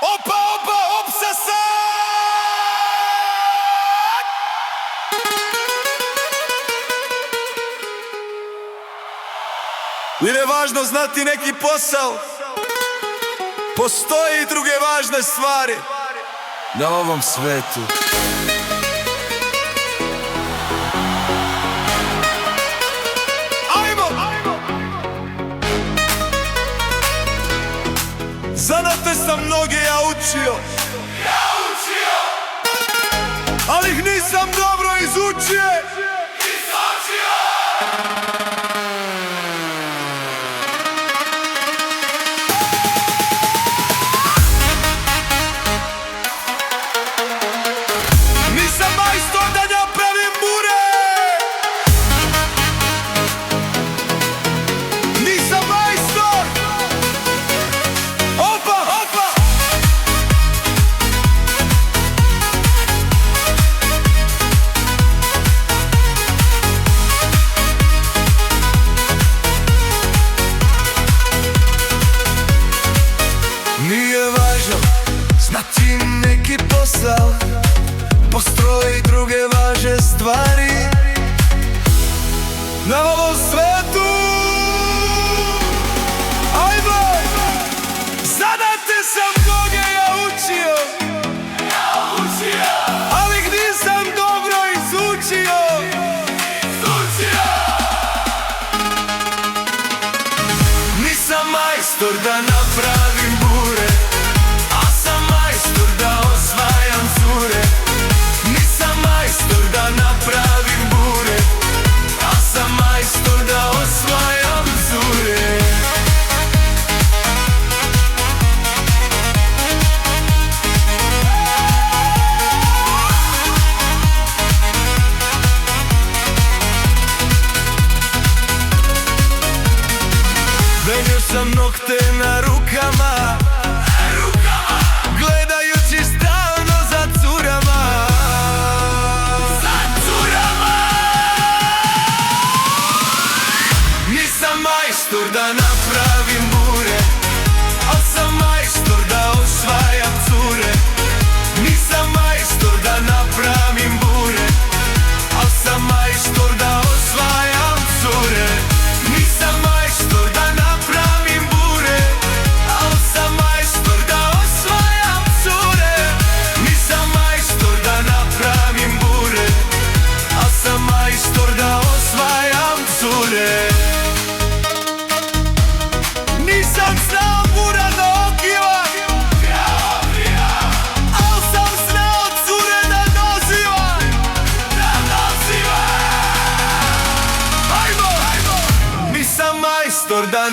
Opa, opa, opsa sad! Jer je važno znati neki posao. Postoje i druge važne stvari na ovom svetu. Zanate sam mnoge ja učio, ali ih nisam dobro izučio. Nisam majstor da napravim bure, nisam majstor. Opa, opa. Nije važno znati neki posao, postoje i druge važne stvari na ovom svetu. Ajmo! Zanate sam mnoge ja učio, ali ih nisam dobro izučio. Nisam majstor da napravim bure, a sam majstor da osvajam cure. Nisam majstor da napravim bure, a sam majstor da osvajam cure. Venio sam nokte na rukama, gledajući stalno za curama. Nisam majstor da napravim bure, al sam majstor da osvajam cure. Nisam majstor da napravim bure, al sam majstor da osvajam cure. Nisam majstor da napravim bure, al sam majstor da osvajam cure. Nisam majstor da napravim bure, al sam majstor da osvajam cure. Nisam znao bura da okivam, al sam znao cure da dozivam. Ajmo! Nisam majstor da